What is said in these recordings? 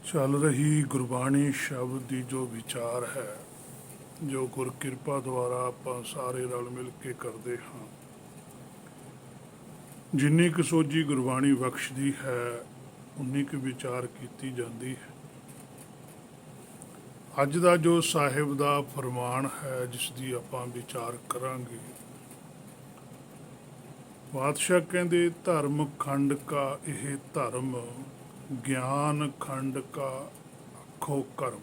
ਚੱਲ ਰਹੀ ਗੁਰਬਾਣੀ ਸ਼ਬਦ ਦੀ ਜੋ ਵਿਚਾਰ ਹੈ, ਜੋ ਗੁਰ ਕਿਰਪਾ ਦੁਆਰਾ ਆਪਾਂ ਸਾਰੇ ਰਲ ਮਿਲ ਕੇ ਕਰਦੇ ਹਾਂ, ਜਿੰਨੀ ਕੁ ਸੋਝੀ ਗੁਰਬਾਣੀ ਬਖਸ਼ਦੀ ਹੈ ਉਨੀ ਕੁ ਵਿਚਾਰ ਕੀਤੀ ਜਾਂਦੀ ਹੈ। ਅੱਜ ਦਾ ਜੋ ਸਾਹਿਬ ਦਾ ਫਰਮਾਨ ਹੈ ਜਿਸ ਦੀ ਆਪਾਂ ਵਿਚਾਰ ਕਰਾਂਗੇ, ਬਾਦਸ਼ਾਹ ਕਹਿੰਦੇ ਧਰਮ ਖੰਡ ਕਾ ਇਹ ਧਰਮ, ਗਿਆਨ ਖੰਡ ਕਾ ਆਖੋ ਕਰਮ।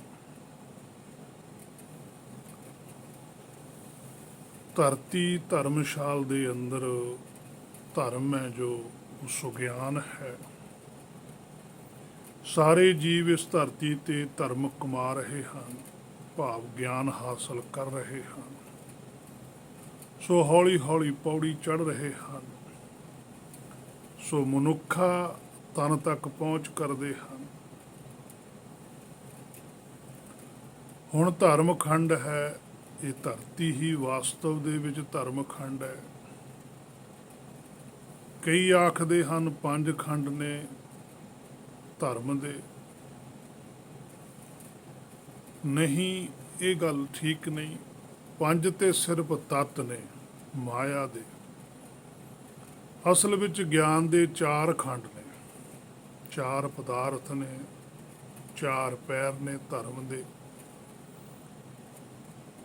ਧਰਤੀ ਧਰਮਸ਼ਾਲ ਦੇ ਅੰਦਰ ਧਰਮ ਹੈ ਜੋ ਉਹ ਸੁਗਿਆਨ ਹੈ। ਸਾਰੇ ਜੀਵ ਇਸ ਧਰਤੀ ਤੇ ਧਰਮ ਕਮਾ ਰਹੇ ਹਨ, ਭਾਵ ਗਿਆਨ ਹਾਸਲ ਕਰ ਰਹੇ ਹਨ। ਸੋ ਹੌਲੀ ਹੌਲੀ ਪੌੜੀ ਚੜ੍ਹ ਰਹੇ ਹਨ। ਸੋ ਮਨੁੱਖਾ ਤਨ ਤੱਕ ਪਹੁੰਚ ਕਰਦੇ ਹਨ। ਹੁਣ ਧਰਮ ਖੰਡ ਹੈ, ਇਹ ਧਰਤੀ ਹੀ ਵਾਸਤਵ ਦੇ ਵਿੱਚ ਧਰਮ ਖੰਡ ਹੈ। ਕਈ ਆਖਦੇ ਹਨ 5 ਖੰਡ ਨੇ ਧਰਮ ਦੇ। ਨਹੀਂ, ਇਹ ਗੱਲ ਠੀਕ ਨਹੀਂ। 5 ਤੇ ਸਿਰਫ ਤੱਤ ਨੇ ਮਾਇਆ ਦੇ। ਅਸਲ ਵਿੱਚ ਗਿਆਨ ਦੇ 4 ਖੰਡ ਨੇ, 4 ਪਦਾਰਥ ਨੇ, 4 ਪੈਰ ਨੇ ਧਰਮ ਦੇ।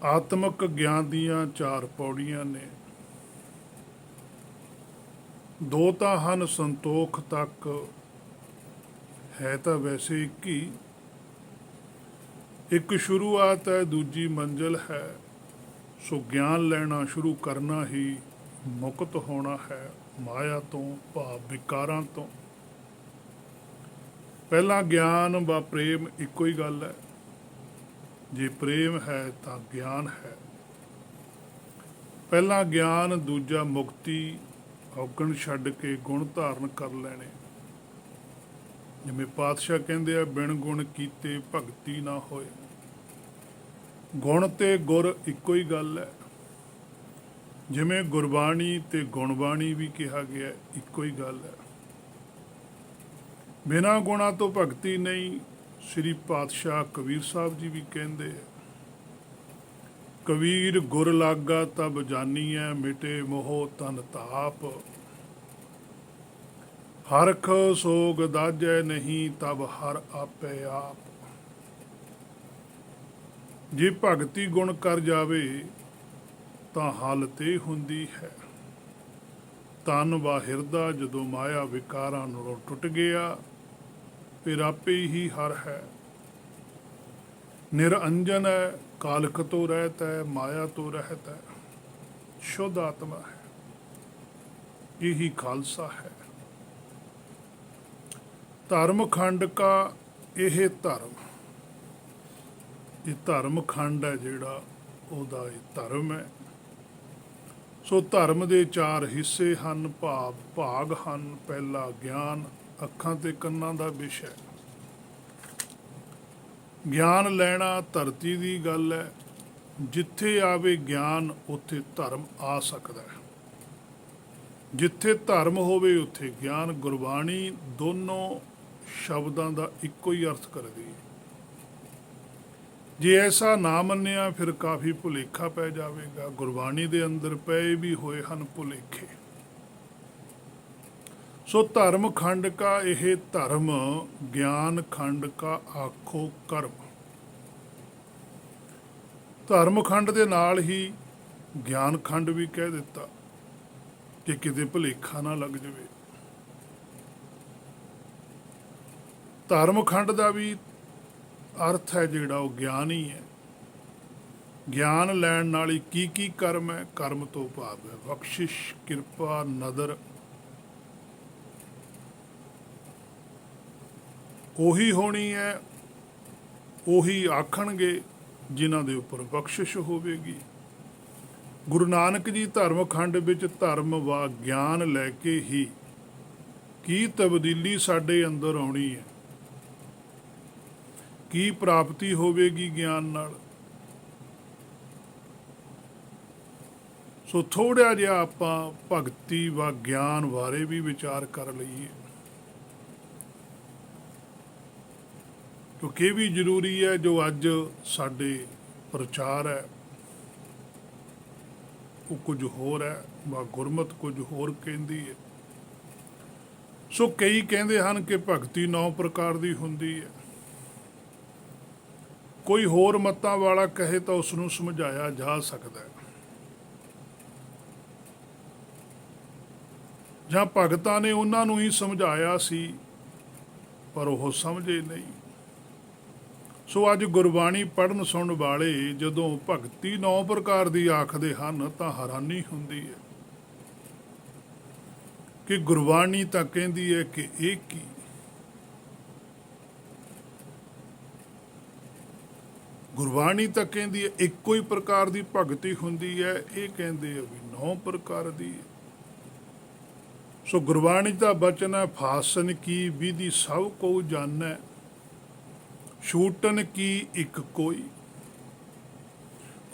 ਆਤਮਿਕ ਗਿਆਨ ਦੀਆਂ 4 ਪੌੜੀਆਂ ਨੇ। 2 ਤਾਂ ਹਨ ਸੰਤੋਖ ਤੱਕ, ਹੈ ਤਾਂ ਵੈਸੇ ਇੱਕ ਹੀ। ਇੱਕ ਸ਼ੁਰੂਆਤ ਹੈ, ਦੂਜੀ ਮੰਜ਼ਿਲ ਹੈ। ਸੋ ਗਿਆਨ ਲੈਣਾ ਸ਼ੁਰੂ ਕਰਨਾ ਹੀ ਮੁਕਤ ਹੋਣਾ ਹੈ ਮਾਇਆ ਤੋਂ, ਭਾਵ ਵਿਕਾਰਾਂ ਤੋਂ। ਪਹਿਲਾਂ ਗਿਆਨ ਵਾ ਪ੍ਰੇਮ ਇੱਕੋ ਹੀ ਗੱਲ ਹੈ। ਜੇ ਪ੍ਰੇਮ ਹੈ ਤਾਂ ਗਿਆਨ ਹੈ। ਪਹਿਲਾ ਗਿਆਨ, ਦੂਜਾ ਮੁਕਤੀ। ਔਗਣ ਛੱਡ ਕੇ ਗੁਣ ਧਾਰਨ ਕਰ ਲੈਣੇ। ਜਿਵੇਂ ਪਾਤਸ਼ਾਹ ਕਹਿੰਦੇ ਆ, ਬਿਨ ਗੁਣ ਕੀਤੇ ਭਗਤੀ ਨਾ ਹੋਏ। ਗੁਣ ਤੇ ਗੁਰ ਇੱਕੋ ਹੀ ਗੱਲ ਹੈ। ਜਿਵੇਂ ਗੁਰਬਾਣੀ ਤੇ ਗੁਣਬਾਣੀ ਵੀ ਕਿਹਾ ਗਿਆ, ਇੱਕੋ ਹੀ ਗੱਲ ਹੈ। ਬਿਨਾਂ ਗੁਣਾਂ ਤੋਂ ਭਗਤੀ ਨਹੀਂ। ਸ੍ਰੀ ਪਾਤਸ਼ਾਹ ਕਬੀਰ ਸਾਹਿਬ ਜੀ ਵੀ ਕਹਿੰਦੇ ਆ, ਕਬੀਰ ਗੁਰ ਲਾਗਾ ਤਬ ਜਾਨੀਐ, ਮਿਟੇ ਮੋਹ ਤਨ ਤਾਪ। ਹਰਖ ਸੋਗ ਦਾਜੈ ਨਹੀਂ, ਤਬ ਹਰ ਆਪੇ ਆਪ। ਜੇ ਭਗਤੀ ਗੁਣ ਕਰ ਜਾਵੇ ਤਾਂ ਹਾਲਤ ਇਹ ਹੁੰਦੀ ਹੈ, ਤਨ ਵਾ ਹਿਰਦਾ ਜਦੋਂ ਮਾਇਆ ਵਿਕਾਰਾਂ ਨਾਲੋਂ ਟੁੱਟ ਗਿਆ, ਫਿਰ ਆਪੇ ਹੀ ਹਰ ਹੈ। ਨਿਰੰਜਨ ਹੈ, ਕਾਲਖ ਤੋਂ ਰਹਿਤ ਹੈ, ਮਾਇਆ ਤੋਂ ਰਹਿਤ ਹੈ, ਸ਼ੁੱਧ ਆਤਮਾ ਹੈ। ਇਹੀ ਖਾਲਸਾ ਹੈ। ਧਰਮ ਖੰਡ ਕਾ ਇਹ ਧਰਮ, ਇਹ ਧਰਮ ਖੰਡ ਹੈ ਜਿਹੜਾ, ਉਹਦਾ ਇਹ ਧਰਮ ਹੈ। ਸੋ ਧਰਮ ਦੇ 4 ਹਿੱਸੇ ਹਨ, ਭਾਗ ਹਨ। ਪਹਿਲਾ ਗਿਆਨ, ਅੱਖਾਂ ਤੇ ਕੰਨਾਂ ਦਾ ਵਿਸ਼ਾ। ਗਿਆਨ ਲੈਣਾ ਧਰਤੀ ਦੀ ਗੱਲ ਹੈ। ਜਿੱਥੇ ਆਵੇ ਗਿਆਨ ਉੱਥੇ ਧਰਮ ਆ ਸਕਦਾ ਹੈ। ਜਿੱਥੇ ਧਰਮ ਹੋਵੇ ਉੱਥੇ ਗਿਆਨ। ਗੁਰਬਾਣੀ ਦੋਨੋਂ ਸ਼ਬਦਾਂ ਦਾ ਇੱਕੋ ਹੀ ਅਰਥ ਕਰਦੀ ਹੈ। ਜੇ ਐਸਾ ਨਾ ਮੰਨਿਆ ਫਿਰ ਕਾਫੀ ਭੁਲੇਖਾ ਪੈ ਜਾਵੇਗਾ। ਗੁਰਬਾਣੀ ਦੇ ਅੰਦਰ ਪਏ ਵੀ ਹੋਏ ਹਨ ਭੁਲੇਖੇ। ਸੋ ਧਰਮ ਖੰਡ ਕਾ ਇਹ ਧਰਮ, ਗਿਆਨ ਖੰਡ ਕਾ ਆਖੋ ਕਰਮ। ਧਰਮ ਖੰਡ ਦੇ ਨਾਲ ਹੀ ਗਿਆਨ ਖੰਡ ਵੀ ਕਹਿ ਦਿੱਤਾ ਕਿ ਕਿਤੇ ਭੁਲੇਖਾ ਨਾ ਲੱਗ ਜਾਵੇ। ਧਰਮ ਖੰਡ ਦਾ ਵੀ ਅਰਥ ਹੈ ਜਿਹੜਾ, ਉਹ ਗਿਆਨ ਹੀ ਹੈ। ਗਿਆਨ ਲੈਣ ਨਾਲ ਹੀ ਕੀ ਕੀ ਕਰਮ ਹੈ। ਕਰਮ ਤੋਂ ਭਾਵ ਹੈ ਬਖਸ਼ਿਸ਼, ਕਿਰਪਾ, ਨਦਰ। ਉਹੀ ਹੋਣੀ ਹੈ, ਉਹੀ ਆਖਣਗੇ ਜਿਨ੍ਹਾਂ ਦੇ ਉੱਪਰ ਬਖਸ਼ਿਸ਼ ਹੋਵੇਗੀ। ਗੁਰੂ ਨਾਨਕ ਜੀ ਧਰਮ ਖੰਡ ਵਿੱਚ ਧਰਮ ਵਾ ਗਿਆਨ ਲੈ ਕੇ ਹੀ ਕੀ ਤਬਦੀਲੀ ਸਾਡੇ ਅੰਦਰ ਆਉਣੀ ਹੈ, ਕੀ ਪ੍ਰਾਪਤੀ ਹੋਵੇਗੀ ਗਿਆਨ ਨਾਲ। ਸੋ ਥੋੜ੍ਹਾ ਜਿਹਾ ਆਪਾਂ ਭਗਤੀ ਵਾ ਗਿਆਨ ਬਾਰੇ ਵੀ ਵਿਚਾਰ ਕਰ ਲਈਏ। ਕਿਉਂਕਿ ਇਹ ਵੀ ਜ਼ਰੂਰੀ ਹੈ ਜੋ ਅੱਜ ਸਾਡੇ ਪ੍ਰਚਾਰ ਹੈ ਉਹ ਕੁਝ ਹੋਰ ਹੈ ਵਾ ਗੁਰਮਤ ਕੁਝ ਹੋਰ ਕਹਿੰਦੀ ਹੈ। ਸੋ ਕਈ ਕਹਿੰਦੇ ਹਨ ਕਿ ਭਗਤੀ 9 ਪ੍ਰਕਾਰ ਦੀ ਹੁੰਦੀ ਹੈ, ਕੋਈ ਹੋਰ ਮਤਾਂ ਵਾਲਾ ਕਹੇ ਤਾਂ ਉਸ ਨੂੰ ਸਮਝਾਇਆ ਜਾ ਸਕਦਾ ਹੈ, ਜਾਂ ਭਗਤਾਂ ਨੇ ਉਹਨਾਂ ਨੂੰ ਹੀ ਸਮਝਾਇਆ ਸੀ ਪਰ ਉਹ ਸਮਝੇ ਨਹੀਂ। ਸੋ ਅੱਜ ਗੁਰਬਾਣੀ ਪੜ੍ਹਨ ਸੁਣਨ ਵਾਲੇ ਜਦੋਂ ਭਗਤੀ 9 ਪ੍ਰਕਾਰ ਦੀ ਆਖਦੇ ਹਨ ਤਾਂ ਹੈਰਾਨੀ ਹੁੰਦੀ ਹੈ ਕਿ ਗੁਰਬਾਣੀ ਤਾਂ ਕਹਿੰਦੀ ਹੈ ਕਿ ਇਹ ਕੀ, ਗੁਰਬਾਣੀ ਤਾਂ ਕਹਿੰਦੀ ਹੈ ਇੱਕੋ ਹੀ ਪ੍ਰਕਾਰ ਦੀ ਭਗਤੀ ਹੁੰਦੀ ਹੈ, ਇਹ ਕਹਿੰਦੇ ਆ ਵੀ 9 ਪ੍ਰਕਾਰ ਦੀ ਹੈ। ਸੋ ਗੁਰਬਾਣੀ ਦਾ ਬਚਨ ਹੈ, ਫਾਸਨ ਕੀ ਵਿਧੀ ਸਭ ਕੋ ਜਾਣੈ, ਛੂਟਣ ਕੀ ਇੱਕ ਕੋਈ।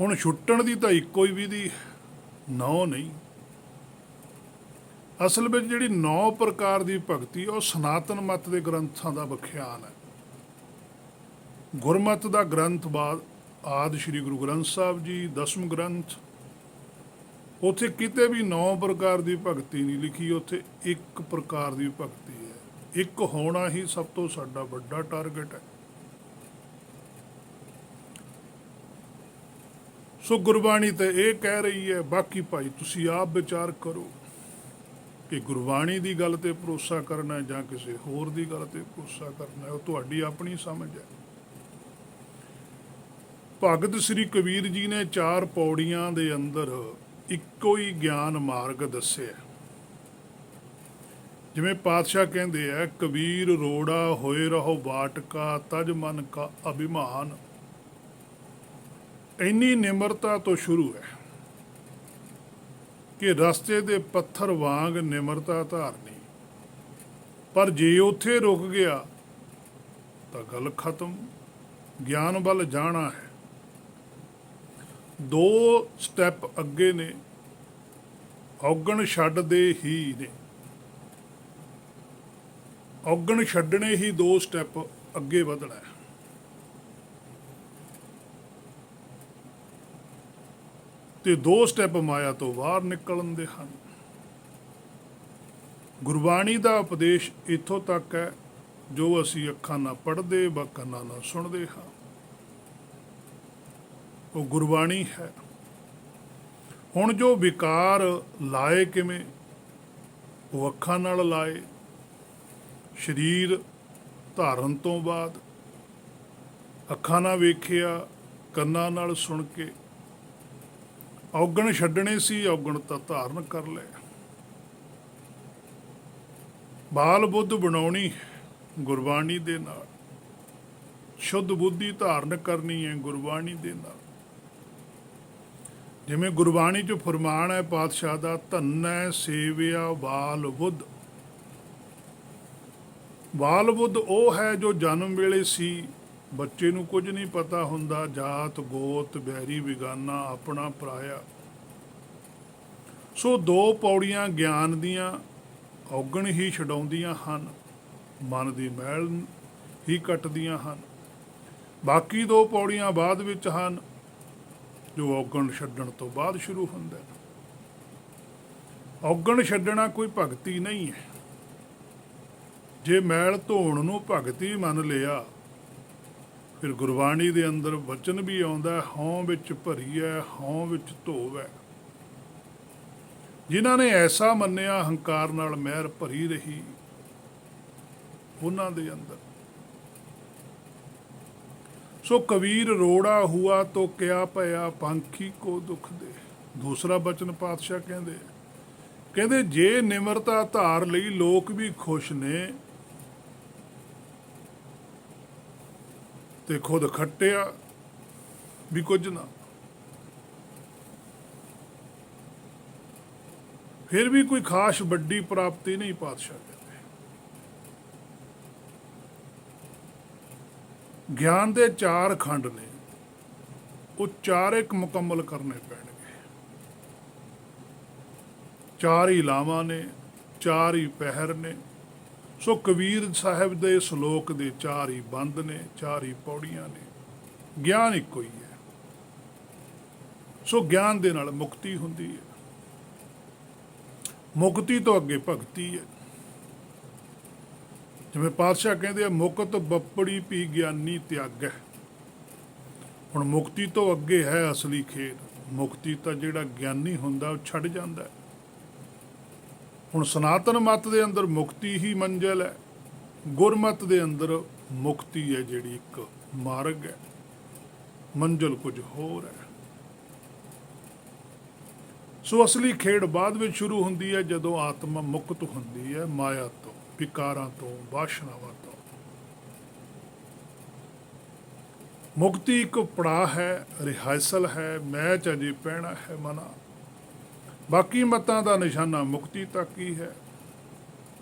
ਹੁਣ ਛੁੱਟਣ ਦੀ ਤਾਂ ਇੱਕੋ ਹੀ ਵਿਧੀ, 9 ਨਹੀਂ। ਅਸਲ ਵਿੱਚ ਜਿਹੜੀ 9 ਪ੍ਰਕਾਰ ਦੀ ਭਗਤੀ ਉਹ ਸਨਾਤਨ ਮਤ ਦੇ ਗ੍ਰੰਥਾਂ ਦਾ ਵਿਖਿਆਨ ਹੈ। ਗੁਰਮਤ ਦਾ ਗ੍ਰੰਥ ਬਾਦ ਆਦਿ ਸ਼੍ਰੀ ਗੁਰੂ ਗ੍ਰੰਥ ਸਾਹਿਬ ਜੀ, 10ਵੇਂ ਗ੍ਰੰਥ, ਉੱਥੇ ਕਿਤੇ ਵੀ 9 ਪ੍ਰਕਾਰ ਦੀ ਭਗਤੀ ਨਹੀਂ ਲਿਖੀ, ਉੱਥੇ ਇੱਕ ਪ੍ਰਕਾਰ ਦੀ ਭਗਤੀ ਹੈ। ਇੱਕ ਹੋਣਾ ਹੀ ਸਭ ਤੋਂ ਸਾਡਾ ਵੱਡਾ ਟਾਰਗੇਟ ਹੈ। ਸੋ ਗੁਰਬਾਣੀ ਤਾਂ ਇਹ ਕਹਿ ਰਹੀ ਹੈ, ਬਾਕੀ ਭਾਈ ਤੁਸੀਂ ਆਪ ਵਿਚਾਰ ਕਰੋ ਕਿ ਗੁਰਬਾਣੀ ਦੀ ਗੱਲ ਤੇ ਭਰੋਸਾ ਕਰਨਾ ਜਾਂ ਕਿਸੇ ਹੋਰ ਦੀ ਗੱਲ ਤੇ ਭਰੋਸਾ ਕਰਨਾ, ਉਹ ਤੁਹਾਡੀ ਆਪਣੀ ਸਮਝ ਹੈ। ਭਗਤ ਸ੍ਰੀ ਕਬੀਰ ਜੀ ਨੇ 4 ਪੌੜੀਆਂ ਦੇ ਅੰਦਰ ਇੱਕੋ ਹੀ ਗਿਆਨ ਮਾਰਗ ਦੱਸਿਆ। ਜਿਵੇਂ ਪਾਤਸ਼ਾਹ ਕਹਿੰਦੇ ਆ, ਕਬੀਰ ਰੋੜਾ ਹੋਏ ਰਹੋ ਬਾਟ ਕਾ, ਤਜ ਮਨ ਕਾ ਅਭਿਮਾਨ। ਇੰਨੀ ਨਿਮਰਤਾ ਤੋਂ ਸ਼ੁਰੂ ਹੈ ਕਿ ਰਸਤੇ ਦੇ ਪੱਥਰ ਵਾਂਗ ਨਿਮਰਤਾ ਧਾਰਨੀ, ਪਰ ਜੇ ਉੱਥੇ ਰੁਕ ਗਿਆ ਤਾਂ ਗੱਲ ਖਤਮ। ਗਿਆਨ ਵੱਲ ਜਾਣਾ ਹੈ। 2 ਸਟੈਪ ਅੱਗੇ ਨੇ, ਔਗਣ ਛੱਡਦੇ ਹੀ ਨੇ, ਔਗਣ ਛੱਡਣੇ ਹੀ 2 ਸਟੈਪ ਅੱਗੇ ਵਧਣਾ ਹੈ। ਤੇ 2 ਸਟੈਪ ਮਾਇਆ ਤੋਂ ਬਾਹਰ ਨਿਕਲਣ ਦੇ ਹਨ। ਗੁਰਬਾਣੀ ਦਾ ਉਪਦੇਸ਼ ਇੱਥੋਂ ਤੱਕ ਹੈ ਜੋ ਅਸੀਂ ਅੱਖਾਂ ਨਾਲ ਪੜ੍ਹਦੇ ਵਾ ਕੰਨਾਂ ਨਾਲ ਸੁਣਦੇ ਹਾਂ, ਉਹ ਗੁਰਬਾਣੀ ਹੈ। ਹੁਣ ਜੋ ਵਿਕਾਰ ਲਾਏ ਕਿਵੇਂ, ਉਹ ਅੱਖਾਂ ਨਾਲ ਲਾਏ। ਸਰੀਰ ਧਾਰਨ ਤੋਂ ਬਾਅਦ ਅੱਖਾਂ ਨਾਲ ਵੇਖਿਆ, ਕੰਨਾਂ ਨਾਲ ਸੁਣ ਕੇ। ਔਗਣ ਛੱਡਣੇ ਸੀ, ਔਗਣ ਤਾਂ ਧਾਰਨ ਕਰ ਲਏ। ਬਾਲ ਬੁੱਧ ਬਣਾਉਣੀ ਗੁਰਬਾਣੀ ਦੇ ਨਾਲ, ਸ਼ੁੱਧ ਬੁੱਧੀ ਧਾਰਨ ਕਰਨੀ ਹੈ ਗੁਰਬਾਣੀ ਦੇ ਨਾਲ। ਜਿਵੇਂ ਗੁਰਬਾਣੀ 'ਚ ਫਰਮਾਨ ਹੈ ਪਾਤਸ਼ਾਹ ਦਾ, ਧੰਨੈ ਸੇਵਿਆ ਬਾਲ ਬੁੱਧ। ਬਾਲ ਬੁੱਧ ਉਹ ਹੈ ਜੋ ਜਨਮ ਵੇਲੇ ਸੀ, ਬੱਚੇ ਨੂੰ ਕੁਝ ਨਹੀਂ ਪਤਾ ਹੁੰਦਾ, ਜਾਤ ਗੋਤ ਬੈਰੀ ਬਿਗਾਨਾ ਆਪਣਾ ਪਰਾਇਆ। ਸੋ 2 ਪੌੜੀਆਂ ਗਿਆਨ ਦੀਆਂ ਔਗਣ ਹੀ ਛਡਾਉਂਦੀਆਂ ਹਨ, ਮਨ ਦੀ ਮੈਲ ਹੀ ਕੱਟਦੀਆਂ ਹਨ। ਬਾਕੀ 2 ਪੌੜੀਆਂ ਬਾਅਦ ਵਿੱਚ ਹਨ ਜੋ ਔਗਣ ਛੱਡਣ ਤੋਂ ਬਾਅਦ ਸ਼ੁਰੂ ਹੁੰਦਾ। ਔਗਣ ਛੱਡਣਾ ਕੋਈ ਭਗਤੀ ਨਹੀਂ ਹੈ। ਜੇ ਮੈਲ ਧੋਣ ਨੂੰ ਭਗਤੀ ਮੰਨ ਲਿਆ, ਫਿਰ ਗੁਰਬਾਣੀ ਦੇ ਅੰਦਰ ਵਚਨ ਵੀ ਆਉਂਦਾ, ਹਉ ਵਿੱਚ ਭਰੀ ਹੈ ਹਉ ਵਿੱਚ ਧੋਵੈ। ਜਿਨ੍ਹਾਂ ਨੇ ਐਸਾ ਮੰਨਿਆ ਹੰਕਾਰ ਨਾਲ ਮਹਿਰ ਭਰੀ ਰਹੀ, ਉਹਨਾਂ ਦੇ ਅੰਦਰ। ਸੋ ਕਬੀਰ ਰੋੜਾ ਹੁਆ ਤੋ ਕਿਆ ਭਇਆ, ਪੰਖੀ ਕੋ ਦੁੱਖ ਦੇ। ਦੂਸਰਾ ਬਚਨ ਪਾਤਸ਼ਾਹ ਕਹਿੰਦੇ ਜੇ ਨਿਮਰਤਾ ਧਾਰ ਲਈ ਲੋਕ ਵੀ ਖੁਸ਼ ਨੇ ਤੇ ਖੁਦ ਖੱਟਿਆ ਵੀ ਕੁਝ ਨਾ, ਫਿਰ ਵੀ ਕੋਈ ਖਾਸ ਵੱਡੀ ਪ੍ਰਾਪਤੀ ਨਹੀਂ। ਪਾਤਸ਼ਾਹ ਕਹਿੰਦੇ ਗਿਆਨ ਦੇ 4 ਖੰਡ ਨੇ, ਉਹ 4 ਇੱਕ ਮੁਕੰਮਲ ਕਰਨੇ ਪੈਣਗੇ। 4 ਹੀ ਲਾਵਾਂ ਨੇ, 4 ਹੀ ਪਹਿਰ ਨੇ, ਸੋ ਕਬੀਰ ਸਾਹਿਬ ਦੇ ਸ਼ਲੋਕ ਦੇ 4 ਹੀ ਬੰਦ ਨੇ, 4 ਹੀ ਪੌੜੀਆਂ ਨੇ। ਗਿਆਨ ਇੱਕੋ ਹੀ ਹੈ। ਸੋ ਗਿਆਨ ਦੇ ਨਾਲ ਮੁਕਤੀ ਹੁੰਦੀ ਹੈ। ਮੁਕਤੀ ਤੋਂ ਅੱਗੇ ਭਗਤੀ ਹੈ। ਜਿਵੇਂ ਪਾਤਸ਼ਾਹ ਕਹਿੰਦੇ ਆ, ਮੁਕਤ ਬੱਪੜੀ ਪੀ ਗਿਆਨੀ ਤਿਆਗੈ। ਹੁਣ ਮੁਕਤੀ ਤੋਂ ਅੱਗੇ ਹੈ ਅਸਲੀ ਖੇਡ। ਮੁਕਤੀ ਤਾਂ ਜਿਹੜਾ ਗਿਆਨੀ ਹੁੰਦਾ ਉਹ ਛੱਡ ਜਾਂਦਾ ਹੈ। ਹੁਣ ਸਨਾਤਨ ਮੱਤ ਦੇ ਅੰਦਰ ਮੁਕਤੀ ਹੀ ਮੰਜ਼ਿਲ ਹੈ। ਗੁਰਮਤ ਦੇ ਅੰਦਰ ਮੁਕਤੀ ਹੈ ਜਿਹੜੀ ਇੱਕ ਮਾਰਗ ਹੈ, ਮੰਜ਼ਿਲ ਕੁਝ ਹੋਰ ਹੈ। ਸੋ ਅਸਲੀ ਖੇਡ ਬਾਅਦ ਵਿੱਚ ਸ਼ੁਰੂ ਹੁੰਦੀ ਹੈ, ਜਦੋਂ ਆਤਮਾ ਮੁਕਤ ਹੁੰਦੀ ਹੈ ਮਾਇਆ ਤੋਂ, ਵਿਕਾਰਾਂ ਤੋਂ, ਵਾਸ਼ਨਾਵਾਂ ਤੋਂ। ਮੁਕਤੀ ਇੱਕ ਪੜਾਅ ਹੈ, ਰਿਹਾਇਸਲ ਹੈ, ਮੈਚ ਅਜੇ ਪੈਣਾ ਹੈ ਮਨਾ। ਬਾਕੀ ਮਤਾਂ ਦਾ ਨਿਸ਼ਾਨਾ ਮੁਕਤੀ ਤੱਕ ਹੀ ਹੈ।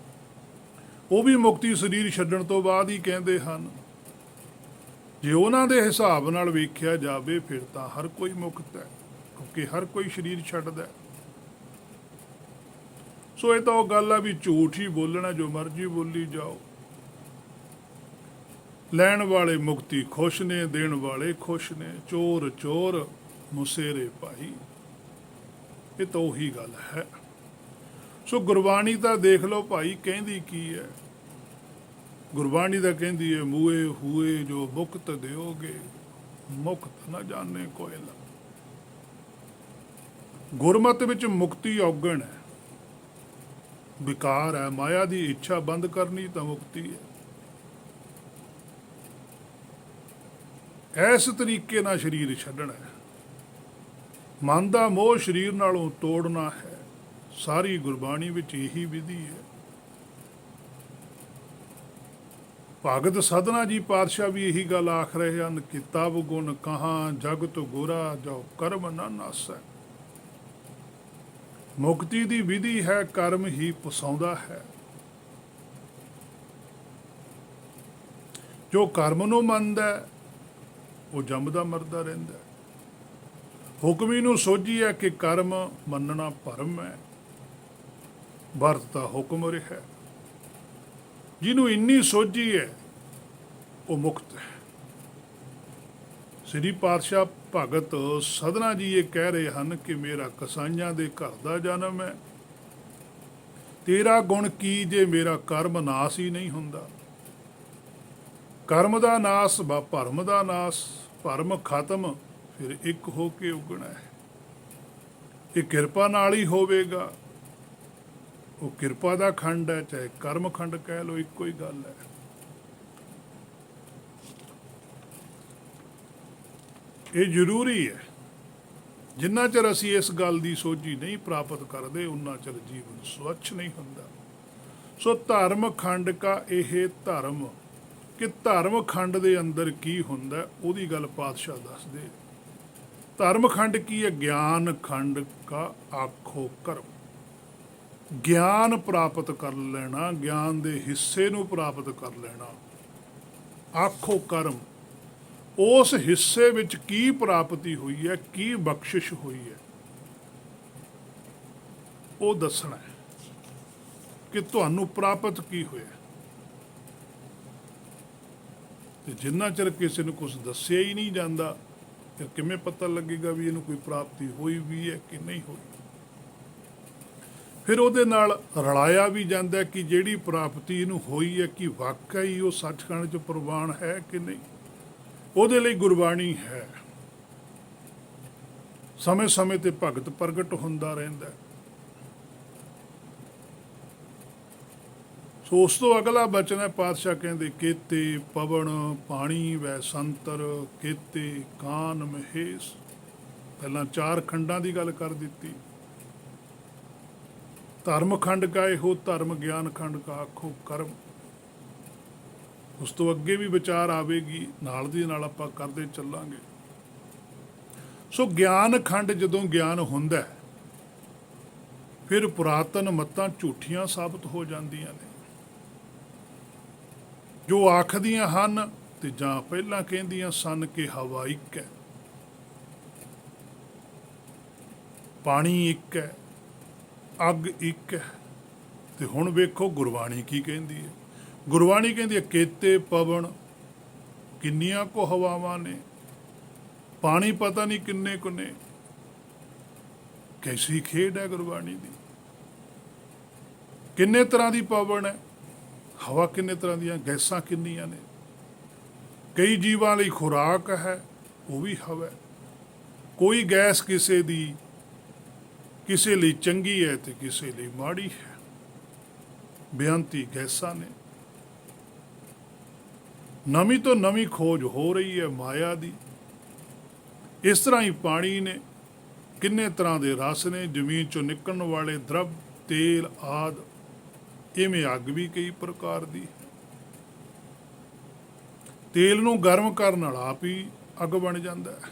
ਉਹ ਵੀ ਮੁਕਤੀ ਸਰੀਰ ਛੱਡਣ ਤੋਂ ਬਾਅਦ ਹੀ ਕਹਿੰਦੇ ਹਨ। ਜੇ ਉਹਨਾਂ ਦੇ ਹਿਸਾਬ ਨਾਲ ਵੇਖਿਆ ਜਾਵੇ ਫਿਰ ਤਾਂ ਹਰ ਕੋਈ ਮੁਕਤ ਹੈ, ਕਿਉਂਕਿ ਹਰ ਕੋਈ ਸਰੀਰ ਛੱਡਦਾ। ਸੋ ਇਹ ਤਾਂ ਉਹ ਗੱਲ ਆ ਵੀ ਝੂਠ ਹੀ ਬੋਲਣਾ, ਜੋ ਮਰਜ਼ੀ ਬੋਲੀ ਜਾਓ। ਲੈਣ ਵਾਲੇ ਮੁਕਤੀ ਖੁਸ਼ ਨੇ, ਦੇਣ ਵਾਲੇ ਖੁਸ਼ ਨੇ। ਚੋਰ ਚੋਰ ਮੁਸੇਰੇ ਭਾਈ, ਇਹ ਤਾਂ ਉਹੀ ਗੱਲ ਹੈ। ਸੋ ਗੁਰਬਾਣੀ ਤਾਂ ਦੇਖ ਲਓ ਭਾਈ ਕਹਿੰਦੀ ਕੀ ਹੈ। ਗੁਰਬਾਣੀ ਤਾਂ ਕਹਿੰਦੀ ਹੈ, ਮੂਏ ਹੂਏ ਜੋ ਮੁਕਤ ਦਿਓਗੇ, ਮੁਕਤ ਨਾ ਜਾਣੇ ਕੋਇਲਾ। ਗੁਰਮਤ ਵਿੱਚ ਮੁਕਤੀ ਔਗਣ ਹੈ, ਵਿਕਾਰ ਹੈ, ਮਾਇਆ ਦੀ ਇੱਛਾ ਬੰਦ ਕਰਨੀ ਤਾਂ ਮੁਕਤੀ ਹੈ। ਇਸ ਤਰੀਕੇ ਨਾਲ ਸਰੀਰ ਛੱਡਣਾ ਹੈ। ਮਨ ਦਾ ਮੋਹ ਸਰੀਰ ਨਾਲੋਂ ਤੋੜਨਾ ਹੈ। ਸਾਰੀ ਗੁਰਬਾਣੀ ਵਿੱਚ ਇਹੀ ਵਿਧੀ ਹੈ। ਭਗਤ ਸਧਨਾ ਜੀ ਪਾਤਸ਼ਾਹ ਵੀ ਇਹੀ ਗੱਲ ਆਖ ਰਹੇ ਹਨ ਕਿ ਤਬ ਗੁਣ ਕਹਾਂ ਜਗਤ ਗੁਰਾ ਜੋ ਕਰਮ ਨਾ ਨਾਸੈ। ਮੁਕਤੀ ਦੀ ਵਿਧੀ ਹੈ, ਕਰਮ ਹੀ ਪਸਾਉਂਦਾ ਹੈ। ਜੋ ਕਰਮ ਨੂੰ ਮੰਨਦਾ ਉਹ ਜੰਮਦਾ ਮਰਦਾ ਰਹਿੰਦਾ। ਹੁਕਮੀ ਨੂੰ ਸੋਝੀ ਹੈ ਕਿ ਕਰਮ ਮੰਨਣਾ ਭਰਮ ਹੈ, ਵਰਤ ਦਾ ਹੁਕਮ ਰਿਹਾ। ਜਿਹਨੂੰ ਇੰਨੀ ਸੋਝੀ ਹੈ ਉਹ ਮੁਕਤ ਹੈ। ਸ੍ਰੀ ਪਾਤਸ਼ਾਹ ਭਗਤ ਸਧਨਾ ਜੀ ਇਹ ਕਹਿ ਰਹੇ ਹਨ ਕਿ ਮੇਰਾ ਕਸਾਈਆਂ ਦੇ ਘਰ ਦਾ ਜਨਮ ਹੈ। ਤੇਰਾ ਗੁਣ ਕੀ ਜੇ ਮੇਰਾ ਕਰਮ ਨਾਸ ਹੀ ਨਹੀਂ ਹੁੰਦਾ। ਕਰਮ ਦਾ ਨਾਸ ਵਾ ਭਰਮ ਦਾ ਨਾਸ। ਭਰਮ ਖਤਮ, ਫਿਰ ਇੱਕ ਹੋ ਕੇ ਉਗਣਾ ਹੈ। ਇਹ ਕਿਰਪਾ ਨਾਲ ਹੀ ਹੋਵੇਗਾ। ਉਹ ਕਿਰਪਾ ਦਾ ਖੰਡ ਹੈ, ਚਾਹੇ ਕਰਮ ਖੰਡ ਕਹਿ ਲਓ, ਇੱਕੋ ਹੀ ਗੱਲ ਹੈ। ਇਹ ਜ਼ਰੂਰੀ ਹੈ। ਜਿੰਨਾ ਚਿਰ ਅਸੀਂ ਇਸ ਗੱਲ ਦੀ ਸੋਝੀ ਨਹੀਂ ਪ੍ਰਾਪਤ ਕਰਦੇ, ਉਨਾ ਚਿਰ ਜੀਵਨ ਸਵੱਛ ਨਹੀਂ ਹੁੰਦਾ। ਸੋ ਧਰਮ ਖੰਡ ਕਾ ਇਹ ਧਰਮ, ਕਿ ਧਰਮ ਖੰਡ ਦੇ ਅੰਦਰ ਕੀ ਹੁੰਦਾ ਉਹਦੀ ਗੱਲ ਪਾਤਸ਼ਾਹ ਦੱਸਦੇ। ਧਰਮ ਖੰਡ ਕੀ ਹੈ? ਗਿਆਨ ਖੰਡ ਕਾ ਆਖੋ ਕਰਮ। ਗਿਆਨ ਪ੍ਰਾਪਤ ਕਰ ਲੈਣਾ, ਗਿਆਨ ਦੇ ਹਿੱਸੇ ਨੂੰ ਪ੍ਰਾਪਤ ਕਰ ਲੈਣਾ। ਆਖੋ ਕਰਮ, ਉਸ ਹਿੱਸੇ ਵਿੱਚ ਕੀ ਪ੍ਰਾਪਤੀ ਹੋਈ ਹੈ, ਕੀ ਬਖਸ਼ਿਸ਼ ਹੋਈ ਹੈ, ਉਹ ਦੱਸਣਾ ਹੈ ਕਿ ਤੁਹਾਨੂੰ ਪ੍ਰਾਪਤ ਕੀ ਹੋਇਆ। ਤੇ ਜਿੰਨਾ ਚਿਰ ਕਿਸੇ ਨੂੰ ਕੁਝ ਦੱਸਿਆ ਹੀ ਨਹੀਂ ਜਾਂਦਾ, ਫਿਰ ਕਿਵੇਂ ਪਤਾ ਲੱਗੇਗਾ ਵੀ ਇਹਨੂੰ ਕੋਈ ਪ੍ਰਾਪਤੀ ਹੋਈ ਵੀ ਹੈ ਕਿ ਨਹੀਂ ਹੋਈ। ਫਿਰ ਉਹਦੇ ਨਾਲ ਰਲਾਇਆ ਵੀ ਜਾਂਦਾ ਕਿ ਜਿਹੜੀ ਪ੍ਰਾਪਤੀ ਇਹਨੂੰ ਹੋਈ ਹੈ ਕਿ ਵਾਕਈ ਉਹ ਸੱਚਖੰਡ 'ਚ ਪ੍ਰਵਾਨ ਹੈ ਕਿ ਨਹੀਂ। ਉਹਦੇ ਲਈ ਗੁਰਬਾਣੀ ਹੈ। ਸਮੇਂ ਸਮੇਂ ਤੇ ਭਗਤ ਪ੍ਰਗਟ ਹੁੰਦਾ ਰਹਿੰਦਾ। ਸੋ ਉਸ ਤੋਂ ਅਗਲਾ ਬਚਨ ਹੈ, ਪਾਤਸ਼ਾਹ ਕਹਿੰਦੇ ਕੇਤੇ ਪਵਨ ਪਾਣੀ ਵੈ ਸੰਤਰ, ਕੇਤੇ ਕਾਨ ਮਹੇਸ਼। ਪਹਿਲਾਂ 4 ਖੰਡਾਂ ਦੀ ਗੱਲ ਕਰ ਦਿੱਤੀ। ਧਰਮ ਖੰਡ ਕਾ ਇਹੋ ਧਰਮ, ਗਿਆਨ ਖੰਡ ਕਾ ਆਖੋ ਕਰਮ। ਉਸ ਤੋਂ ਅੱਗੇ ਵੀ ਵਿਚਾਰ ਆਵੇਗੀ, ਨਾਲ ਦੀ ਨਾਲ ਆਪਾਂ ਕਰਦੇ ਚੱਲਾਂਗੇ। ਸੋ ਗਿਆਨ ਖੰਡ ਜਦੋਂ ਗਿਆਨ ਹੁੰਦਾ ਫਿਰ ਪੁਰਾਤਨ ਮੱਤਾਂ ਝੂਠੀਆਂ ਸਾਬਤ ਹੋ ਜਾਂਦੀਆਂ ਨੇ। ਜੋ ਆਖਦੀਆਂ ਹਨ ਤੇ ਜਾਂ ਪਹਿਲਾਂ ਕਹਿੰਦੀਆਂ ਸਨ ਕਿ ਹਵਾ ਇੱਕ ਹੈ, ਪਾਣੀ ਇੱਕ ਹੈ, ਅੱਗ ਇੱਕ ਹੈ। ਤੇ ਹੁਣ ਵੇਖੋ ਗੁਰਬਾਣੀ ਕੀ ਕਹਿੰਦੀ ਹੈ। ਗੁਰਬਾਣੀ ਕਹਿੰਦੀ ਹੈ ਕੇਤੇ ਪਵਨ ਕਿੰਨੀਆਂ ਕੋ ਹਵਾਵਾਂ ਨੇ, ਪਾਣੀ ਪਤਾ ਨਹੀਂ ਕਿੰਨੇ ਕੁ ਨੇ। ਕੈਸੀ ਖੇਡ ਹੈ ਗੁਰਬਾਣੀ ਦੀ। ਕਿੰਨੇ ਤਰ੍ਹਾਂ ਦੀ ਪਵਨ ਹੈ, ਹਵਾ ਕਿੰਨੇ ਤਰ੍ਹਾਂ ਦੀਆਂ, ਗੈਸਾਂ ਕਿੰਨੀਆਂ ਨੇ। ਕਈ ਜੀਵਾਂ ਲਈ ਖੁਰਾਕ ਹੈ, ਉਹ ਵੀ ਹਵਾ ਹੈ। ਕੋਈ ਗੈਸ ਕਿਸੇ ਲਈ ਚੰਗੀ ਹੈ ਤੇ ਕਿਸੇ ਲਈ ਮਾੜੀ ਹੈ। ਬੇਅੰਤੀ ਗੈਸਾਂ ਨੇ। ਨਵੀਂ ਤੋਂ ਨਵੀਂ ਖੋਜ ਹੋ ਰਹੀ ਹੈ ਮਾਇਆ ਦੀ। ਇਸ ਤਰ੍ਹਾਂ ਹੀ ਪਾਣੀ ਨੇ, ਕਿੰਨੇ ਤਰ੍ਹਾਂ ਦੇ ਰਸ ਨੇ, ਜ਼ਮੀਨ ਚੋਂ ਨਿਕਲਣ ਵਾਲੇ ਦਰਵ, ਤੇਲ ਆਦਿ। ਇਵੇਂ ਅੱਗ ਵੀ ਕਈ ਪ੍ਰਕਾਰ ਦੀ ਹੈ। ਤੇਲ ਨੂੰ ਗਰਮ ਕਰਨ ਨਾਲ ਆਪ ਹੀ ਅੱਗ ਬਣ ਜਾਂਦਾ ਹੈ।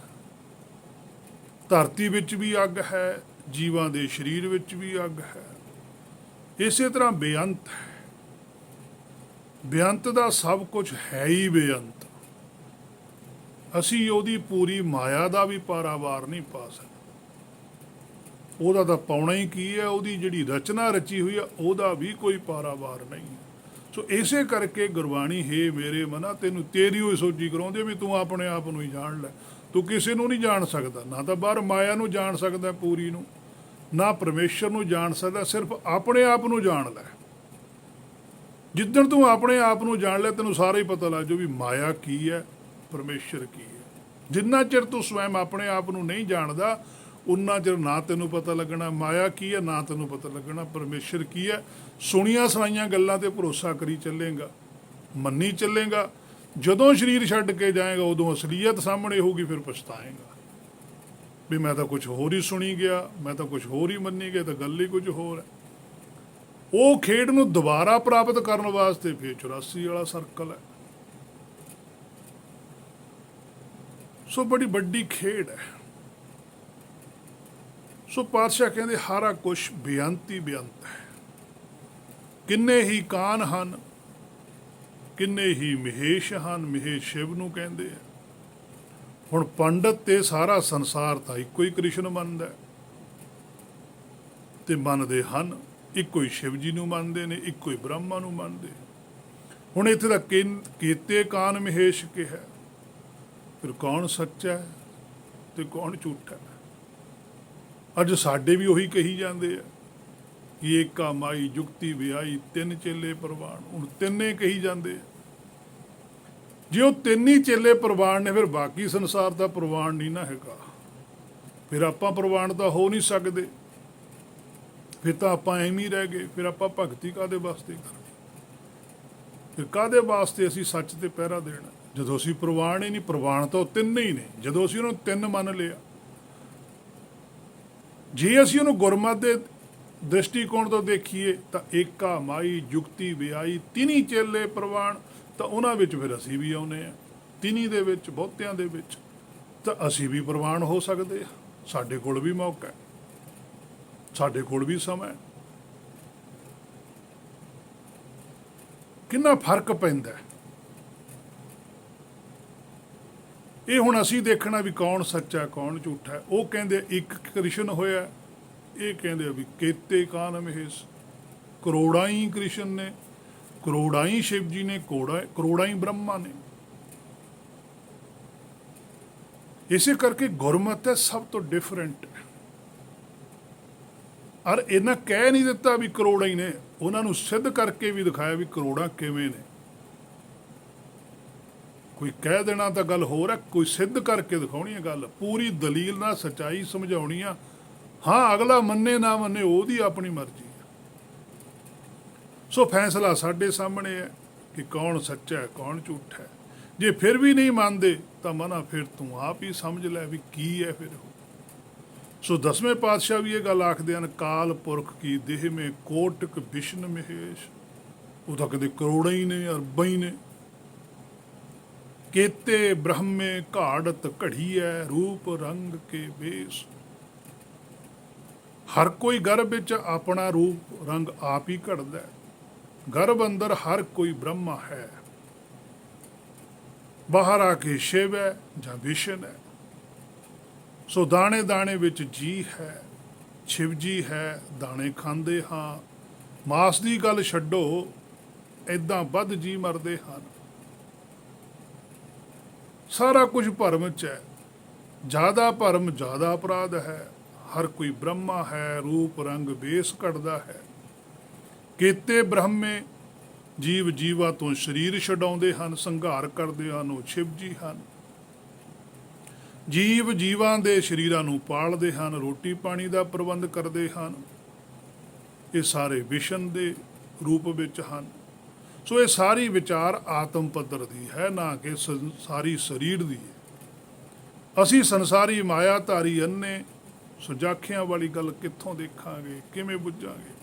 ਧਰਤੀ ਵਿੱਚ ਵੀ ਅੱਗ ਹੈ, ਜੀਵਾਂ ਦੇ ਸਰੀਰ ਵਿੱਚ ਵੀ ਅੱਗ ਹੈ। ਇਸੇ ਤਰ੍ਹਾਂ ਬੇਅੰਤ ਹੈ। ਬੇਅੰਤ ਦਾ ਸਭ ਕੁਝ ਹੈ ਹੀ ਬੇਅੰਤ। ਅਸੀਂ ਉਹਦੀ ਪੂਰੀ ਮਾਇਆ ਦਾ ਵੀ ਪਾਰਾਵਾਰ ਨਹੀਂ ਪਾ ਸਕਦੇ। ਉਹਦਾ ਤਾਂ ਪਾਉਣਾ ਹੀ ਕੀ ਹੈ, ਉਹਦੀ ਜਿਹੜੀ ਰਚਨਾ ਰਚੀ ਹੋਈ ਹੈ ਉਹਦਾ ਵੀ ਕੋਈ ਪਾਰਾਵਾਰ ਨਹੀਂ ਹੈ। ਸੋ ਇਸੇ ਕਰਕੇ ਗੁਰਬਾਣੀ ਹੈ ਮੇਰੇ ਮਨਾ ਤੈਨੂੰ ਤੇਰੀ ਹੋਈ ਸੋਝੀ ਕਰਾਉਂਦੇ ਵੀ ਤੂੰ ਆਪਣੇ ਆਪ ਨੂੰ ਹੀ ਜਾਣ ਲੈ। ਤੂੰ ਕਿਸੇ ਨੂੰ ਨਹੀਂ ਜਾਣ ਸਕਦਾ, ਨਾ ਤਾਂ ਬਾਹਰ ਮਾਇਆ ਨੂੰ ਜਾਣ ਸਕਦਾ ਪੂਰੀ ਨੂੰ, ਨਾ ਪਰਮੇਸ਼ਰ ਨੂੰ ਜਾਣ ਸਕਦਾ। ਸਿਰਫ ਆਪਣੇ ਆਪ ਨੂੰ ਜਾਣ ਲੈ। ਜਿੱਦਣ ਤੂੰ ਆਪਣੇ ਆਪ ਨੂੰ ਜਾਣ ਲੈ ਤੈਨੂੰ ਸਾਰਾ ਹੀ ਪਤਾ ਲੱਗ ਜਾਊ ਵੀ ਮਾਇਆ ਕੀ ਹੈ, ਪਰਮੇਸ਼ਰ ਕੀ ਹੈ। ਜਿੰਨਾ ਚਿਰ ਤੂੰ ਸਵੈਮ ਆਪਣੇ ਆਪ ਨੂੰ ਨਹੀਂ ਜਾਣਦਾ ਉਨਾ ਚਿਰ ਨਾ ਤੈਨੂੰ ਪਤਾ ਲੱਗਣਾ ਮਾਇਆ ਕੀ ਹੈ, ਨਾ ਤੈਨੂੰ ਪਤਾ ਲੱਗਣਾ ਪਰਮੇਸ਼ਰ ਕੀ ਹੈ। ਸੁਣੀਆਂ ਸੁਣਾਈਆਂ ਗੱਲਾਂ ਤੇ ਭਰੋਸਾ ਕਰੀ ਚੱਲੇਗਾ, ਮੰਨੀ ਚੱਲੇਗਾ। ਜਦੋਂ ਸਰੀਰ ਛੱਡ ਕੇ ਜਾਏਗਾ ਉਦੋਂ ਅਸਲੀਅਤ ਸਾਹਮਣੇ ਹੋਊਗੀ, ਫਿਰ ਪਛਤਾਏਗਾ ਵੀ ਮੈਂ ਤਾਂ ਕੁਝ ਹੋਰ ਹੀ ਸੁਣੀ ਗਿਆ, ਮੈਂ ਤਾਂ ਕੁਝ ਹੋਰ ਹੀ ਮੰਨੀ ਗਿਆ, ਤਾਂ ਗੱਲ ਹੀ ਕੁਝ ਹੋਰ ਹੈ। ਉਹ ਖੇਡ ਨੂੰ ਦੁਬਾਰਾ ਪ੍ਰਾਪਤ ਕਰਨ ਵਾਸਤੇ ਫਿਰ 84 ਵਾਲਾ ਸਰਕਲ ਹੈ। ਸੋ ਬੜੀ ਵੱਡੀ ਖੇਡ ਹੈ। ਸੋ ਪਾਤਸ਼ਾਹ ਕਹਿੰਦੇ ਸਾਰਾ ਕੁਛ ਬੇਅੰਤ ਹੀ ਬੇਅੰਤ ਹੈ। ਕਿੰਨੇ ਹੀ ਕਾਨ ਹਨ, ਕਿੰਨੇ ਹੀ ਮਹੇਸ਼ ਹਨ। ਮਹੇਸ਼ ਸ਼ਿਵ ਨੂੰ ਕਹਿੰਦੇ ਆ। ਹੁਣ ਪੰਡਤ ਤੇ ਸਾਰਾ ਸੰਸਾਰ ਤਾਂ ਇੱਕੋ ਹੀ ਕ੍ਰਿਸ਼ਨ ਮੰਨਦਾ ਤੇ ਮੰਨਦੇ ਹਨ, ਇੱਕੋ ਹੀ ਸ਼ਿਵ ਜੀ ਨੂੰ ਮੰਨਦੇ ਨੇ, ਇੱਕੋ ਹੀ ਬ੍ਰਹਮਾ ਨੂੰ ਮੰਨਦੇ। ਹੁਣ ਇੱਥੇ ਦਾ ਕੀਤੇ ਕਾਨ ਮਹੇਸ਼ ਕਿਹਾ, ਫਿਰ ਕੌਣ ਸੱਚਾ ਹੈ ਤੇ ਕੌਣ ਝੂਠਾ ਹੈ। ਅੱਜ ਸਾਡੇ ਵੀ ਉਹੀ ਕਹੀ ਜਾਂਦੇ ਆ ਕਿ ਏਕਾ ਮਾਈ ਜੁਗਤੀ ਵਿਆਈ ਤਿੰਨ ਚੇਲੇ ਪ੍ਰਵਾਨ। ਹੁਣ ਤਿੰਨੇ ਕਹੀ ਜਾਂਦੇ ਆ। ਜੇ ਉਹ ਤਿੰਨ ਹੀ ਚੇਲੇ ਪ੍ਰਵਾਨ ਨੇ ਫਿਰ ਬਾਕੀ ਸੰਸਾਰ ਦਾ ਪ੍ਰਵਾਨ ਨਹੀਂ ਨਾ ਹੈਗਾ। ਫਿਰ ਆਪਾਂ ਪ੍ਰਵਾਨ ਤਾਂ ਹੋ ਨਹੀਂ ਸਕਦੇ, ਫਿਰ ਤਾਂ ਆਪਾਂ ਐਵੇਂ ਹੀ ਰਹਿ ਗਏ। ਫਿਰ ਆਪਾਂ ਭਗਤੀ ਕਾਹਦੇ ਵਾਸਤੇ ਕਰਨੀ, ਫਿਰ ਕਾਹਦੇ ਵਾਸਤੇ ਅਸੀਂ ਸੱਚ ਤੇ ਪਹਿਰਾ ਦੇਣਾ ਜਦੋਂ ਅਸੀਂ ਪ੍ਰਵਾਨ ਹੀ ਨਹੀਂ। ਪ੍ਰਵਾਨ ਤਾਂ ਉਹ ਤਿੰਨ ਹੀ ਨੇ। ਜਦੋਂ ਅਸੀਂ ਉਹਨੂੰ ਤਿੰਨ ਮੰਨ ਲਿਆ, ਜੇ ਅਸੀਂ ਉਹਨੂੰ ਗੁਰਮਤਿ ਦੇ ਦ੍ਰਿਸ਼ਟੀਕੋਣ ਤੋਂ ਦੇਖੀਏ ਤਾਂ ਏਕਾ ਮਾਈ ਜੁਗਤੀ ਵਿਆਈ ਤਿੰਨੀ ਚੇਲੇ ਪ੍ਰਵਾਨ, ਤਾਂ ਉਹਨਾਂ ਵਿੱਚ ਫਿਰ ਅਸੀਂ ਵੀ ਆਉਂਦੇ ਹਾਂ। ਤਿੰਨੀ ਦੇ ਵਿੱਚ, ਬਹੁਤਿਆਂ ਦੇ ਵਿੱਚ, ਤਾਂ ਅਸੀਂ ਵੀ ਪ੍ਰਵਾਨ ਹੋ ਸਕਦੇ ਹਾਂ। ਸਾਡੇ ਕੋਲ ਵੀ ਮੌਕਾ ਹੈ, ਸਾਡੇ ਕੋਲ ਵੀ ਸਮਾਂ ਹੈ। ਕਿੰਨਾ ਫਰਕ ਪੈਂਦਾ ਇਹ ਹੁਣ ਅਸੀਂ ਦੇਖਣਾ ਵੀ ਕੌਣ ਸੱਚਾ ਕੌਣ ਝੂਠਾ ਹੈ। ਉਹ ਕਹਿੰਦੇ ਇੱਕ ਕ੍ਰਿਸ਼ਨ ਹੋਇਆ, ਇਹ ਕਹਿੰਦੇ ਵੀ ਕੇਤੇ ਕਾਨ ਮਹੇਸ਼। ਕਰੋੜਾਂ ਹੀ ਕ੍ਰਿਸ਼ਨ ਨੇ, ਕਰੋੜਾਂ ਹੀ ਸ਼ਿਵ ਜੀ ਨੇ, ਕਰੋੜਾਂ ਹੀ ਬ੍ਰਹਮਾ ਨੇ। ਇਸੇ ਕਰਕੇ ਗੁਰਮਤਿ ਹੈ ਸਭ ਤੋਂ ਡਿਫਰੈਂਟ। ਔਰ ਇਹਨਾਂ ਕਹਿ ਨਹੀਂ ਦਿੱਤਾ ਵੀ ਕਰੋੜਾਂ ਹੀ ਨੇ, ਉਹਨਾਂ ਨੂੰ ਸਿੱਧ ਕਰਕੇ ਵੀ ਦਿਖਾਇਆ ਵੀ ਕਰੋੜਾਂ ਕਿਵੇਂ ਨੇ। ਕੋਈ ਕਹਿ ਦੇਣਾ ਤਾਂ ਗੱਲ ਹੋਰ ਹੈ, ਕੋਈ ਸਿੱਧ ਕਰਕੇ ਦਿਖਾਉਣੀ ਹੈ ਗੱਲ, ਪੂਰੀ ਦਲੀਲ ਨਾਲ ਸੱਚਾਈ ਸਮਝਾਉਣੀ ਆ। ਹਾਂ, ਅਗਲਾ ਮੰਨੇ ਨਾ ਮੰਨੇ ਉਹਦੀ ਆਪਣੀ ਮਰਜ਼ੀ ਹੈ। ਸੋ ਫੈਸਲਾ ਸਾਡੇ ਸਾਹਮਣੇ ਹੈ ਕਿ ਕੌਣ ਸੱਚਾ ਹੈ ਕੌਣ ਝੂਠਾ ਹੈ। ਜੇ ਫਿਰ ਵੀ ਨਹੀਂ ਮੰਨਦੇ ਤਾਂ ਮਨਾ ਫਿਰ ਤੂੰ ਆਪ ਹੀ ਸਮਝ ਲੈ ਵੀ ਕੀ ਹੈ ਫਿਰ ਉਹ। ਸੋ ਦਸਵੇਂ ਪਾਤਸ਼ਾਹ ਵੀ ਇਹ ਗੱਲ ਆਖਦੇ ਹਨ, ਕਾਲ ਪੁਰਖ ਕੀ ਦੇਹ ਮੇ ਕੋਟਿਕ ਵਿਸ਼ਨ ਮਹੇਸ਼। ਉਹ ਤਾਂ ਕਦੇ ਕਰੋੜਾਂ ਹੀ ਨੇ, ਅਰਬਾਂ ਹੀ ਨੇ। ਕੇਤੇ ਬ੍ਰਹਮੇ ਘਾੜਤ ਘੜੀ ਹੈ, ਰੂਪ ਰੰਗ ਕੇ ਵੇਸ। ਹਰ ਕੋਈ ਗਰਭ ਵਿੱਚ ਆਪਣਾ ਰੂਪ ਰੰਗ ਆਪ ਹੀ ਘੜਦਾ। ਗਰਭ ਅੰਦਰ ਹਰ ਕੋਈ ਬ੍ਰਹਮਾ ਹੈ, ਬਾਹਰ ਆ ਕੇ ਸ਼ਿਵ ਹੈ ਜਾਂ ਵਿਸ਼ਨ ਹੈ। ਸੋ ਦਾਣੇ ਦਾਣੇ ਵਿੱਚ ਜੀ ਹੈ, ਸ਼ਿਵ ਜੀ ਹੈ। ਦਾਣੇ ਖਾਂਦੇ ਹਾਂ। ਮਾਸ ਦੀ ਗੱਲ ਛੱਡੋ, ਏਦਾਂ ਵੱਧ ਜੀ ਮਰਦੇ ਹਨ। ਸਾਰਾ ਕੁਝ ਭਰਮ 'ਚ ਹੈ। ਜ਼ਿਆਦਾ ਭਰਮ ਜ਼ਿਆਦਾ ਅਪਰਾਧ ਹੈ। ਹਰ ਕੋਈ ਬ੍ਰਹਮਾ ਹੈ, ਰੂਪ ਰੰਗ ਵੇਸ ਘਟਦਾ ਹੈ। ਕੀਤੇ ਬ੍ਰਹਮੇ ਜੀਵ ਜੀਵਾ ਤੋਂ ਸਰੀਰ ਛਡਾਉਂਦੇ ਹਨ, ਸੰਘਾਰ ਕਰਦੇ ਹਨ, ਉਹ ਸ਼ਿਵ ਜੀ ਹਨ। ਜੀਵ ਜੀਵਾਂ ਦੇ ਸਰੀਰਾਂ ਨੂੰ ਪਾਲਦੇ ਹਨ, ਰੋਟੀ ਪਾਣੀ ਦਾ ਪ੍ਰਬੰਧ ਕਰਦੇ ਹਨ। ਇਹ ਸਾਰੇ ਵਿਸ਼ਨ ਦੇ ਰੂਪ ਵਿੱਚ ਹਨ। ਸੋ ਇਹ ਸਾਰੀ ਵਿਚਾਰ ਆਤਮ ਪੱਧਰ ਦੀ ਹੈ, ਨਾ ਕਿ ਸਾਰੀ ਸਰੀਰ ਦੀ ਹੈ। ਅਸੀਂ ਸੰਸਾਰੀ ਮਾਇਆਧਾਰੀ ਅੰਨੇ ਸੁਜਾਖਿਆਂ ਵਾਲੀ ਗੱਲ ਕਿੱਥੋਂ ਦੇਖਾਂਗੇ, ਕਿਵੇਂ ਬੁੱਝਾਂਗੇ?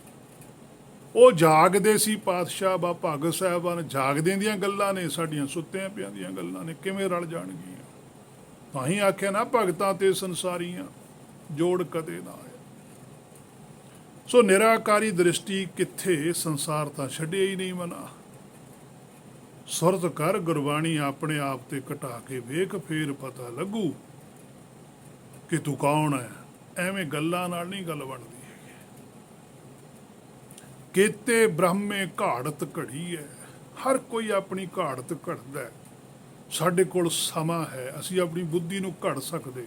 ਉਹ ਜਾਗਦੇ ਸੀ ਪਾਤਸ਼ਾਹ ਬਾ ਭਗਤ ਸਾਹਿਬਾਨ, ਜਾਗਦਿਆਂ ਦੀਆਂ ਗੱਲਾਂ ਨੇ, ਸਾਡੀਆਂ ਸੁੱਤਿਆਂ ਪਿਆਂ ਦੀਆਂ ਗੱਲਾਂ ਨੇ, ਕਿਵੇਂ ਰਲ ਜਾਣਗੀਆਂ? ਤਾਂ ਹੀ ਆਖਿਆ ਨਾ, ਭਗਤਾਂ ਤੇ ਸੰਸਾਰੀਆਂ ਜੋੜ ਕਦੇ ਨਾ ਆਇਆ। ਸੋ ਨਿਰਾਕਾਰੀ ਦ੍ਰਿਸ਼ਟੀ ਕਿੱਥੇ, ਸੰਸਾਰ ਤਾਂ ਛੱਡਿਆ ਹੀ ਨਹੀਂ ਮਨਾ। ਸੁਰਤ ਕਰ ਗੁਰਬਾਣੀ ਆਪਣੇ ਆਪ ਤੇ ਘਟਾ ਕੇ ਵੇਖ, ਫੇਰ ਪਤਾ ਲੱਗੂ ਕਿ ਤੂੰ ਕੌਣ ਹੈ। ਐਵੇਂ ਗੱਲਾਂ ਨਾਲ ਨਹੀਂ ਗੱਲ ਬਣਦੀ ਹੈਗੀ। ਕੀਤੇ ਬ੍ਰਹਮੇ ਘਾੜਤ ਘੜੀ ਹੈ। ਹਰ ਕੋਈ ਆਪਣੀ ਘਾੜਤ ਘੜਦਾ ਹੈ। ਸਾਡੇ ਕੋਲ ਸਮਾਂ ਹੈ, ਅਸੀਂ ਆਪਣੀ ਬੁੱਧੀ ਨੂੰ ਘੜ ਸਕਦੇ,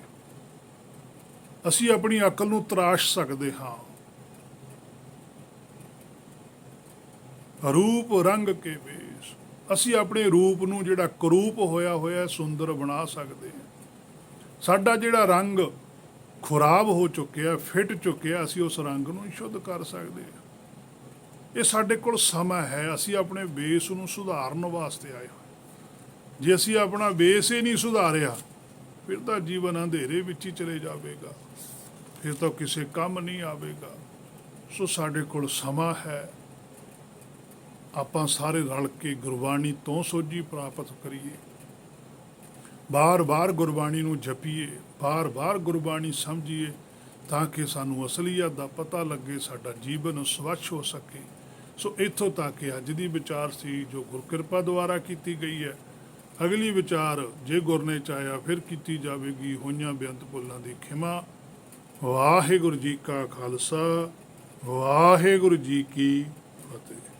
ਅਸੀਂ ਆਪਣੀ ਅਕਲ ਨੂੰ ਤਰਾਸ਼ ਸਕਦੇ ਹਾਂ। ਰੂਪ ਰੰਗ ਕੇ ਵੇਸ, ਅਸੀਂ ਆਪਣੇ ਰੂਪ ਨੂੰ ਜਿਹੜਾ ਕਰੂਪ ਹੋਇਆ ਹੋਇਆ ਸੁੰਦਰ ਬਣਾ ਸਕਦੇ ਹਾਂ। ਸਾਡਾ ਜਿਹੜਾ ਰੰਗ ਖੁਰਾਬ ਹੋ ਚੁੱਕਿਆ, ਫਿੱਟ ਚੁੱਕਿਆ, ਅਸੀਂ ਉਸ ਰੰਗ ਨੂੰ ਸ਼ੁੱਧ ਕਰ ਸਕਦੇ ਹਾਂ। ਇਹ ਸਾਡੇ ਕੋਲ ਸਮਾਂ ਹੈ। ਅਸੀਂ ਆਪਣੇ ਬੇਸ ਨੂੰ ਸੁਧਾਰਨ ਵਾਸਤੇ ਆਏ ਹੋਏ। ਜੇ ਅਸੀਂ ਆਪਣਾ ਬੇਸ ਹੀ ਨਹੀਂ ਸੁਧਾਰਿਆ, ਫਿਰ ਤਾਂ ਜੀਵਨ ਅੰਧੇਰੇ ਵਿੱਚ ਹੀ ਚਲੇ ਜਾਵੇਗਾ, ਫਿਰ ਤਾਂ ਕਿਸੇ ਕੰਮ ਨਹੀਂ ਆਵੇਗਾ। ਸੋ ਸਾਡੇ ਕੋਲ ਸਮਾਂ ਹੈ। ਆਪਾਂ ਸਾਰੇ ਰਲ ਕੇ ਗੁਰਬਾਣੀ ਤੋਂ ਸੋਝੀ ਪ੍ਰਾਪਤ ਕਰੀਏ, ਬਾਰ-ਬਾਰ ਗੁਰਬਾਣੀ ਨੂੰ ਜਪੀਏ, ਬਾਰ-ਬਾਰ ਗੁਰਬਾਣੀ ਸਮਝੀਏ, ਤਾਂ ਕਿ ਸਾਨੂੰ ਅਸਲੀਅਤ ਦਾ ਪਤਾ ਲੱਗੇ, ਸਾਡਾ ਜੀਵਨ ਸਵੱਛ ਹੋ ਸਕੇ। ਸੋ ਇੱਥੋਂ ਤੱਕ ਅੱਜ ਦੀ ਵਿਚਾਰ ਸੀ ਜੋ ਗੁਰਕਿਰਪਾ ਦੁਆਰਾ ਕੀਤੀ ਗਈ ਹੈ। ਅਗਲੀ ਵਿਚਾਰ ਜੇ ਗੁਰ ਨੇ ਚਾਹਿਆ ਫਿਰ ਕੀਤੀ ਜਾਵੇਗੀ। ਹੋਈਆਂ ਬੇਅੰਤ ਭੁੱਲਾਂ ਦੀ ਖਿਮਾ। ਵਾਹਿਗੁਰੂ ਜੀ ਕਾ ਖਾਲਸਾ, ਵਾਹਿਗੁਰੂ ਜੀ ਕੀ ਫਤਿਹ।